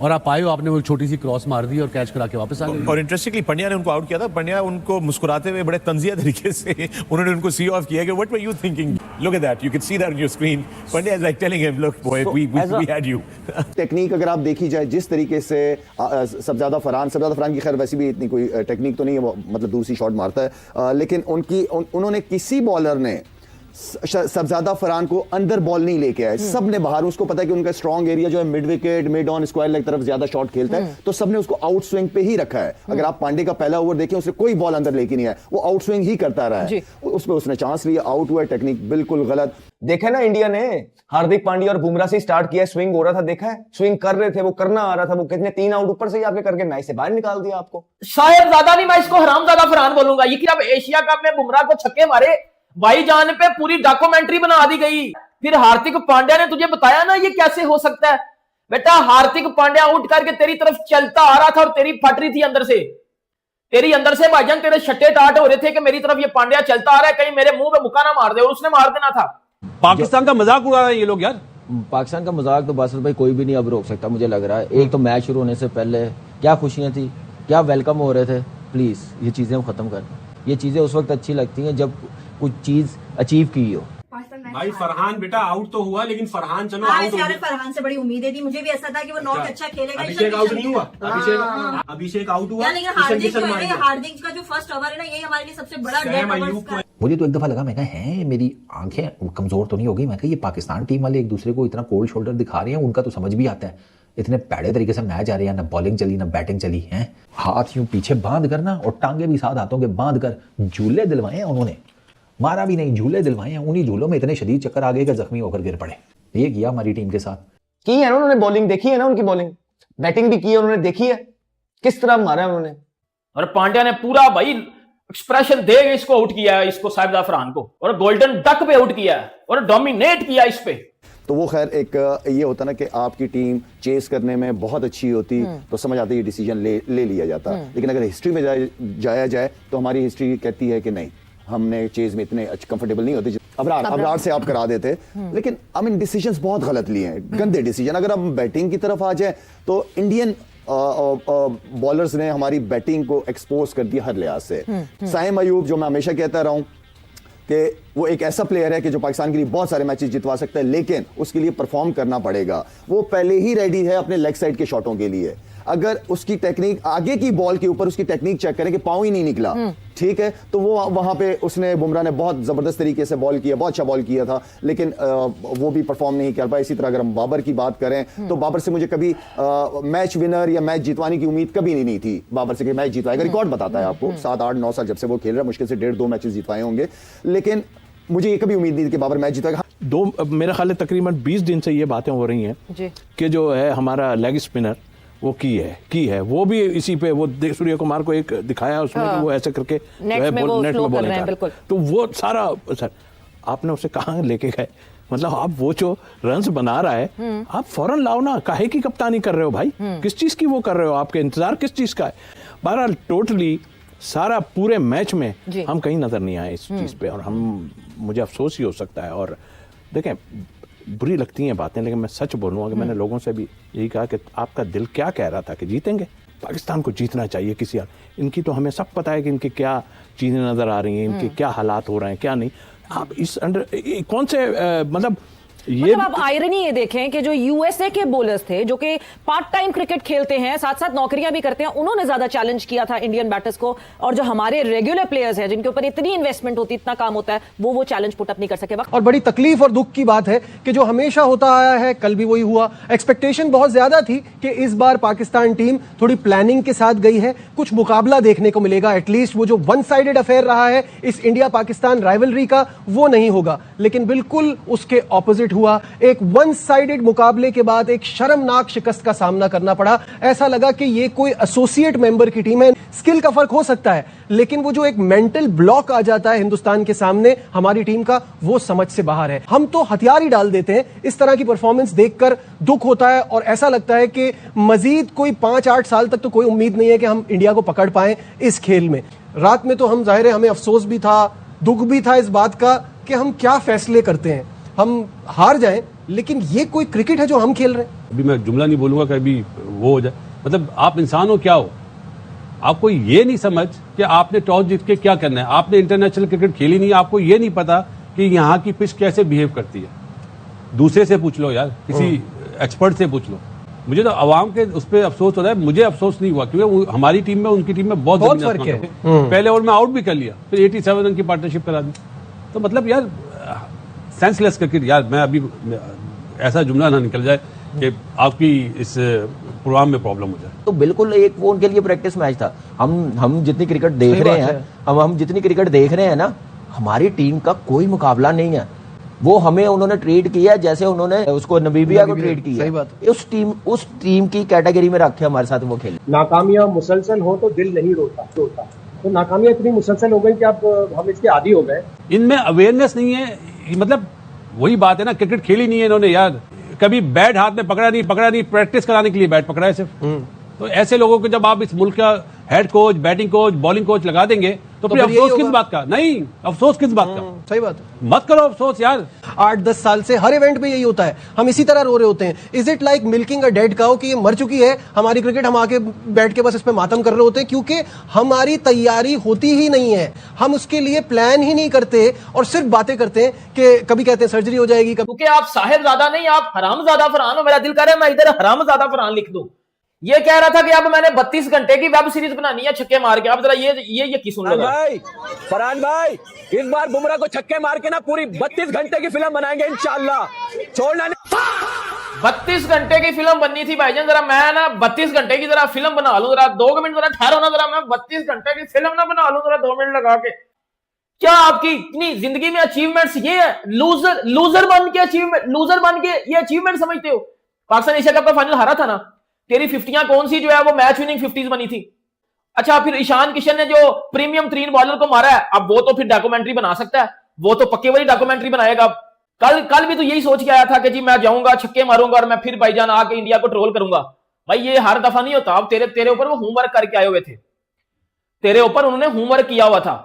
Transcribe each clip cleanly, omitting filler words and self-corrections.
और आप आए हो, आपने वो छोटी सी क्रॉस मार दी और कैच करा के वापस आ गए। और इंटरेस्टिंगली पंड्या ने उनको आउट किया था। पंड्या उनको मुस्कुराते हुए बड़े तंजिया तरीके से उन्होंने उनको सी ऑफ किया कि what were you thinking, look at that, you can see that on your screen. Pandya is like telling him, look boy, we had you. Technique अगर आप देखी जाए जिस तरीके से सबजादा फरहान की खैर वैसी भी इतनी कोई टेक्निक तो नहीं है, मतलब दूसरी शॉट मारता है, लेकिन उन्होंने किसी बॉलर ने सबजादा फरहान को अंदर बॉल नहीं लेके आए, सब ने बाहर। उसको पता है कि उनका स्ट्रॉन्ग एरिया जो है mid wicket, mid on, square leg तरफ ज्यादा शॉट खेलता है, तो सबने उसको आउट स्विंग पे ही रखा है। अगर आप पांडे का पहला ओवर देखें, उसने कोई बॉल अंदर लेके नहीं आया, वो आउट स्विंग ही करता रहा है। उसमें उसने चांस लिया, आउट हुआ। टेक्निक बिल्कुल गलत। देखा ना इंडिया ने हार्दिक पांड्या और बुमराह से स्टार्ट किया, स्विंग हो रहा था, देखा है स्विंग कर रहे थे, वो करना आ रहा था, वो कितने 3 आउट ऊपर से ही आपके करके मैच से बाहर निकाल दिया आपको। शायद ज्यादा नहीं, मैं इसको हरामजादा फरहान बोलूंगा। ये कि अब एशिया कप में बुमराह को छक्के मारे, भाईजान पे पूरी डॉक्यूमेंट्री बना दी गई। फिर हार्दिक पांड्या ने तुझे बताया ना ये कैसे हो सकता है बेटा। हार्दिक पांड्या उठ करके तेरी तरफ चलता आ रहा था और तेरी फट रही थी अंदर से, तेरी अंदर से भाईजान तेरे छट्टे टाट हो रहे थे कि मेरी तरफ ये पांड्या चलता आ रहा है, कहीं मेरे मुंह पे मुक्का ना मार दे, और उसने मार देना था। पाकिस्तान का मजाक उड़ा रहे हैं ये लोग यार। पाकिस्तान का मजाक तो बासित भाई कोई भी नहीं अब रोक सकता, मुझे लग रहा है। एक तो मैच शुरू होने से पहले क्या खुशियां थी, क्या वेलकम हो रहे थे। प्लीज ये चीजें हम खत्म कर। ये चीजें उस वक्त अच्छी लगती हैं जब कुछ चीज अचीव की हो। भाई फरहान बेटा आउट तो हुआ, लेकिन फरहान चलो आउट हो गया। फरहान से बड़ी उम्मीदें थी, मुझे भी ऐसा था कि वो नॉट अच्छा खेलेगा। अभिषेक आउट नहीं हुआ, अभिषेक आउट हुआ, लेकिन हार्दिक का जो फर्स्ट ओवर है ना, ये हमारे लिए सबसे बड़ा डेथ। मुझे तो एक दफा लगा, मैं कहा है मेरी आंखें कमजोर तो नहीं हो गई। मैं कहा ये पाकिस्तान टीम वाले एक दूसरे को इतना कोल्ड शोल्डर दिखा रहे हैं, उनका तो समझ भी आता है। इतने पैड़े तरीके से मैच आ रहे हैं, ना बॉलिंग चली ना बैटिंग चली है। हाथ यूं पीछे बांध करना और टांगे भी साथ हाथों के बांध कर झूले दिलवाए हैं उन्होंने, मारा भी नहीं, झूले दिलवाए हैं। उन्हीं झूलों में इतने शदीद चक्कर आ गए कि जख्मी होकर गिर पड़े। ये किया हमारी टीम के साथ। की है ना उन्होंने, बॉलिंग देखी है ना उनकी, बॉलिंग बैटिंग भी की है उन्होंने, देखी है किस तरह मारा है उन्होंने। और पांड्या ने पूरा भाई एक्सप्रेशन दे इसको आउट किया है, इसको साहिबजादा फरहान को, और गोल्डन डक पे आउट किया है और डोमिनेट किया इस पे। तो वो खैर एक ये होता ना कि आपकी टीम चेस करने में बहुत अच्छी होती तो समझ आती है डिसीजन ले लिया जाता। लेकिन अगर हिस्ट्री में जाया जाए तो हमारी हिस्ट्री कहती है कि नहीं, हमने चेज में इतने कंफर्टेबल नहीं होते। अबरार से आप करा देते, लेकिन आई मीन डिसीजंस बहुत गलत लिए हैं, गंदे डिसीजन। अगर हम बैटिंग की तरफ आ जाए तो इंडियन बॉलर्स ने हमारी बैटिंग को एक्सपोज कर दिया हर लिहाज से। साइम अयूब, जो मैं हमेशा कहता रहा हूं कि वो एक ऐसा प्लेयर है कि जो पाकिस्तान के लिए बहुत सारे मैचेस जितवा सकता है, लेकिन उसके लिए परफॉर्म करना पड़ेगा। वो पहले ही रेडी है अपने लेग साइड के शॉटों के लिए। अगर उसकी टेक्निक आगे की बॉल के ऊपर उसकी टेक्निक चेक करें कि पांव ही नहीं निकला, ठीक है, तो वो वहां पे उसने बुमराह ने बहुत जबरदस्त तरीके से बॉल किया, बहुत अच्छा बॉल किया था, लेकिन वो भी परफॉर्म नहीं कर पाया। इसी तरह अगर हम बाबर की बात करें तो बाबर से मुझे कभी मैच विनर या मैच जितवाने की उम्मीद कभी नहीं थी बाबर से कि मैच जितवाएगा। रिकॉर्ड बताता है आपको, 7, 8, 9 साल जब से वो खेल रहा है, मुश्किल से 1.5-2 मैचेस जितवाए होंगे, लेकिन मुझे ये कभी उम्मीद नहीं थी कि बाबर मैच जीतेगा। मेरा ख्याल है तकरीबन 20 दिन से ये बातें हो रही हैं कि जो है हमारा लेग स्पिनर वो की है वो भी इसी पे, वो सूर्य कुमार को एक दिखाया उसमें कि वो ऐसे करके नेट में बॉलिंग कर, तो वो सारा सर आपने उसे कहाँ लेके गए। मतलब आप वो जो रन्स बना रहा है आप फौरन लाओ ना, काहे की कप्तानी कर रहे हो भाई, किस चीज की वो कर रहे हो, आपके इंतजार किस चीज का है। बहरहाल टोटली सारा पूरे मैच में हम कहीं नजर नहीं आए इस चीज पे, और मुझे अफसोस ही हो सकता है। और देखें बुरी लगती हैं बातें, लेकिन मैं सच बोलूँगा कि मैंने लोगों से भी यही कहा कि आपका दिल क्या कह रहा था कि जीतेंगे, पाकिस्तान को जीतना चाहिए किसी और। इनकी तो हमें सब पता है कि इनकी क्या चीज़ें नज़र आ रही हैं, इनके क्या हालात हो रहे हैं क्या नहीं। आप इस अंडर कौन से मतलब ये आप आयरनी ये देखें कि जो यूएसए के बॉलर्स थे जो कि पार्ट टाइम क्रिकेट खेलते हैं, साथ साथ नौकरियां भी करते हैं, उन्होंने ज्यादा चैलेंज किया था इंडियन बैटर्स को, और जो हमारे रेगुलर प्लेयर्स हैं जिनके ऊपर इतनी इन्वेस्टमेंट होती, इतना काम होता है, वो चैलेंज पुट अप नहीं कर सके। और बड़ी तकलीफ और दुख की बात है कि जो हमेशा होता आया है, कल भी वही हुआ। एक्सपेक्टेशन बहुत ज्यादा थी कि इस बार पाकिस्तान टीम थोड़ी प्लानिंग के साथ गई है, कुछ मुकाबला देखने को मिलेगा, एटलीस्ट वो जो वन साइडेड अफेयर रहा है इस इंडिया पाकिस्तान राइवलरी का, वो नहीं होगा। लेकिन बिल्कुल उसके ऑपोजिट हुआ। एक वन साइडेड मुकाबले के बाद एक शर्मनाक शिकस्त का सामना करना पड़ा। ऐसा लगा कि ये कोई एसोसिएट मेंबर की टीम है। स्किल का फर्क हो सकता है, लेकिन वो जो एक मेंटल ब्लॉक आ जाता है हिंदुस्तान के सामने हमारी टीम का, वो समझ से बाहर है। हम तो हथियार ही डाल देते हैं। इस तरह की परफॉर्मेंस देखकर दुख होता है और ऐसा लगता है कि मजीद कोई 5-8 साल तक तो कोई उम्मीद नहीं है कि हम इंडिया को पकड़ पाए इस खेल में। रात में तो हम जाहिर है हमें अफसोस भी था, दुख भी था इस बात का कि हम क्या फैसले करते हैं। हम हार जाएं लेकिन ये कोई क्रिकेट है जो हम खेल रहे हैं? अभी मैं जुमला नहीं बोलूंगा कि अभी वो हो जाए, मतलब आप इंसान हो क्या हो, आपको ये नहीं समझ कि आपने टॉस जीत के क्या करना है। आपने इंटरनेशनल क्रिकेट खेली नहीं, आपको ये नहीं पता कि यहाँ की पिच कैसे बिहेव करती है। दूसरे से पूछ लो यार, किसी एक्सपर्ट से पूछ लो। मुझे तो अवाम के उस पर अफसोस हो रहा है, मुझे अफसोस नहीं हुआ क्योंकि हमारी टीम में उनकी टीम में बहुत फर्क है। पहले ओवर में आउट भी कर लिया, फिर 87 रन की पार्टनरशिप करा दी। तो मतलब यार सेंसलेस क्रिकेट यार। मैं अभी ऐसा जुमला ना निकल जाए कि आपकी इस प्रोग्राम में प्रॉब्लम हो जाए। तो बिल्कुल एक वो उनके लिए प्रैक्टिस मैच था। हम जितनी क्रिकेट देख रहे हैं, हम जितनी क्रिकेट देख रहे हैं ना, हमारी टीम का कोई मुकाबला नहीं है। वो हमें उन्होंने ट्रीट किया जैसे उन्होंने उसको नमीबिया को ट्रीट किया। सही बात। उस टीम की कैटेगरी में रखे हमारे साथ वो खेले। नाकामियां मुसलसल हो तो दिल नहीं रोता। तो नाकामियां इतनी मुसलसल हो गई कि अब हम इसके आदी हो गए। इनमें अवेयरनेस नहीं है, मतलब वही बात है ना, क्रिकेट खेली नहीं है इन्होंने यार, कभी बैट हाथ में पकड़ा नहीं, प्रैक्टिस कराने के लिए बैट पकड़ा है सिर्फ। तो ऐसे लोगों को जब आप इस मुल्क का head coach, batting coach, bowling coach लगा देंगे तो फिर अफसोस किस बात का? नहीं, अफसोस किस बात का? सही बात है, मत करो अफसोस यार। 8-10 साल से हर इवेंट में यही होता है, हम इसी तरह रो रहे होते हैं। Is it like milking a dead cow कि ये मर चुकी है हमारी क्रिकेट, हम आके बैठ के बस इस पे मातम कर रहे होते हैं क्योंकि हमारी तैयारी होती ही नहीं है, हम उसके लिए प्लान ही नहीं करते और सिर्फ बातें करते हैं कि कभी कहते हैं सर्जरी हो जाएगी, क्योंकि आप साहिबजादा नहीं, आप हरामजादा फरहान हो। मेरा दिल कर रहा है मैं इधर हरामजादा फरहान लिख दूं। ये कह रहा था कि अब मैंने 32 घंटे की वेब सीरीज बनानी है छक्के मार के। अब जरा ये की सुन लो भाई, फरहान भाई, इस बार बुमराह को छक्के मार के ना पूरी 32 घंटे की फिल्म बनाएंगे इंशाल्लाह, छोड़ना नहीं। 32 घंटे की फिल्म बननी थी भाईजान, जरा मैं ना 32 घंटे की जरा फिल्म बना लूं। जरा 2 मिनट जरा ठहरो ना, जरा मैं 32 घंटे की फिल्म ना बना लूं, जरा 2 मिनट लगा के। क्या आपकी इतनी जिंदगी में अचीवमेंट्स ये है? लूजर बन के ये अचीवमेंट समझते हो? पाकिस्तान एशिया कप का फाइनल हारा था ना, तेरी 50 कौन सी जो है वो मैच विनिंग 50s बनी थी। अच्छा, फिर ईशान किशन ने जो प्रीमियम 3 बॉलर को मारा है, अब वो तो फिर डॉक्यूमेंट्री बना सकता है, वो तो पक्के वाली डॉक्यूमेंट्री बनाएगा। कल भी तो यही सोच के आया था कि जी मैं जाऊंगा छक्के मारूंगा और मैं फिर भाईजान आके इंडिया को ट्रोल करूंगा। भाई ये हर दफा नहीं होता। अब तेरे ऊपर वो होमवर्क करके आए हुए थे, तेरे ऊपर उन्होंने होमवर्क किया हुआ था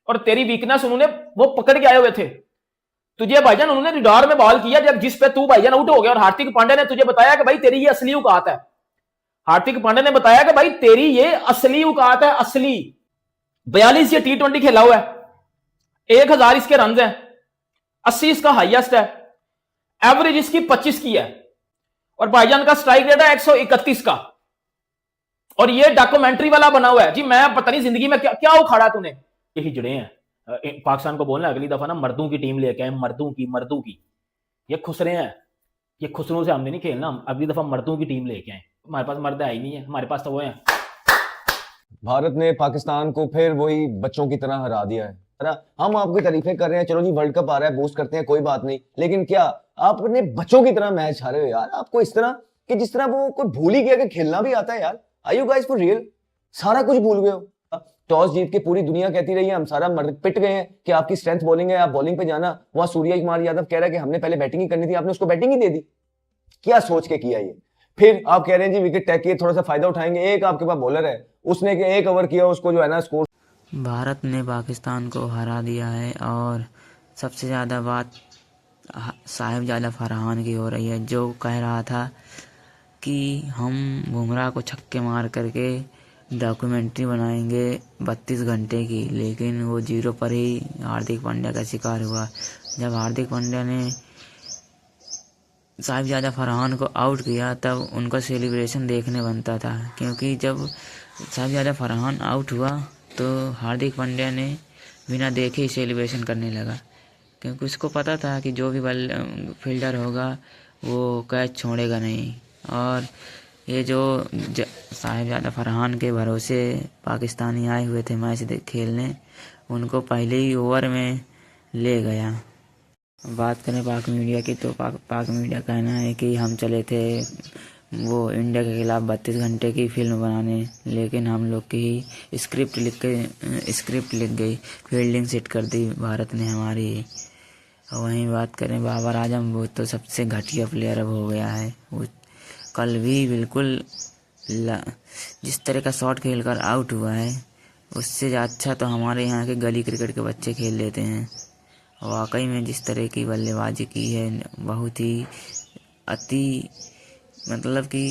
और तेरी वीकनेस उन्होंने वो पकड़ के आए हुए थे। तुझे भाईजान उन्होंने रिडार में बॉल किया जब जिस पे तू भाईजान आउट हो गया, और हार्दिक पांड्या ने तुझे बताया कि भाई तेरी ये असली औकात है। हार्दिक पांड्या ने बताया कि भाई तेरी ये असली औकात है, असली। 42 ये T20 खेला हुआ है, 1000 इसके रन हैं, 80 इसका हाईएस्ट है, एवरेज इसकी 25 की है, और भाईजान का स्ट्राइक रेट है 131 का, और ये डॉक्यूमेंट्री वाला बना हुआ है। जी मैं पता नहीं जिंदगी में क्या उखाड़ा तूने। यही जड़े हैं पाकिस्तान को बोलना अगली दफा ना मर्दों की टीम लेके आए, मर्दों की। ये खुसरे हैं, ये खुसरों से हमने नहीं खेलना, हम अगली दफा मर्दों की टीम लेके आए। हमारे पास मर्द है ही नहीं है, हमारे पास तो वो है। भारत ने पाकिस्तान को फिर वही बच्चों की तरह हरा दिया है ना। हम आपकी तारीफें कर रहे हैं, चलो जी वर्ल्ड कप आ रहा है, बूस्ट करते हैं, कोई बात नहीं, लेकिन क्या आपने बच्चों की तरह मैच हारे हो यार? आपको इस तरह कि जिस तरह वो कोई भूल ही गया कि खेलना भी आता है यार। Are you guys for real? सारा कुछ भूल गए हो। टॉस जीत के पूरी दुनिया कहती रही है, हम सारा पिट गए हैं कि आपकी स्ट्रेंथ बॉलिंग है, आप बॉलिंग पे जाना। वहां सूर्य कुमार यादव कह रहा है कि हमने पहले बैटिंग ही करनी थी, आपने उसको बैटिंग ही दे दी। क्या सोच के किया ये? फिर आप कह रहे हैं जी विकेट टेक किए, थोड़ा सा फायदा उठाएंगे। एक आपके पास बॉलर है, उसने कि 1 ओवर किया, उसको जो है ना स्कोर। भारत ने पाकिस्तान को हरा दिया है, और सबसे ज़्यादा बात साहिबजादा फरहान की हो रही है, जो कह रहा था कि हम बुमराह को छक्के मार करके डॉक्यूमेंट्री बनाएंगे 32 घंटे की, लेकिन वो 0 पर ही हार्दिक पांड्या का शिकार हुआ। जब हार्दिक पांड्या ने साहिबजादा फरहान को आउट किया तब उनका सेलिब्रेशन देखने बनता था, क्योंकि जब साहिबजादा फरहान आउट हुआ तो हार्दिक पांड्या ने बिना देखे ही सेलिब्रेशन करने लगा, क्योंकि उसको पता था कि जो भी फील्डर होगा वो कैच छोड़ेगा नहीं। और ये जो साहिबजादा फरहान के भरोसे पाकिस्तानी आए हुए थे मैच खेलने, उनको पहले ही ओवर में ले गया। बात करें पाक मीडिया की, तो पाक मीडिया कहना है कि हम चले थे वो इंडिया के खिलाफ 32 घंटे की फिल्म बनाने, लेकिन हम लोग की स्क्रिप्ट लिख गई, फील्डिंग सेट कर दी भारत ने हमारी। वहीं बात करें बाबर आजम, वो तो सबसे घटिया प्लेयर अब हो गया है। वो कल भी बिल्कुल जिस तरह का शॉट खेलकर आउट हुआ है, उससे अच्छा तो हमारे यहाँ के गली क्रिकेट के बच्चे खेल लेते हैं। वाकई में जिस तरह की बल्लेबाजी की है बहुत ही अति मतलब कि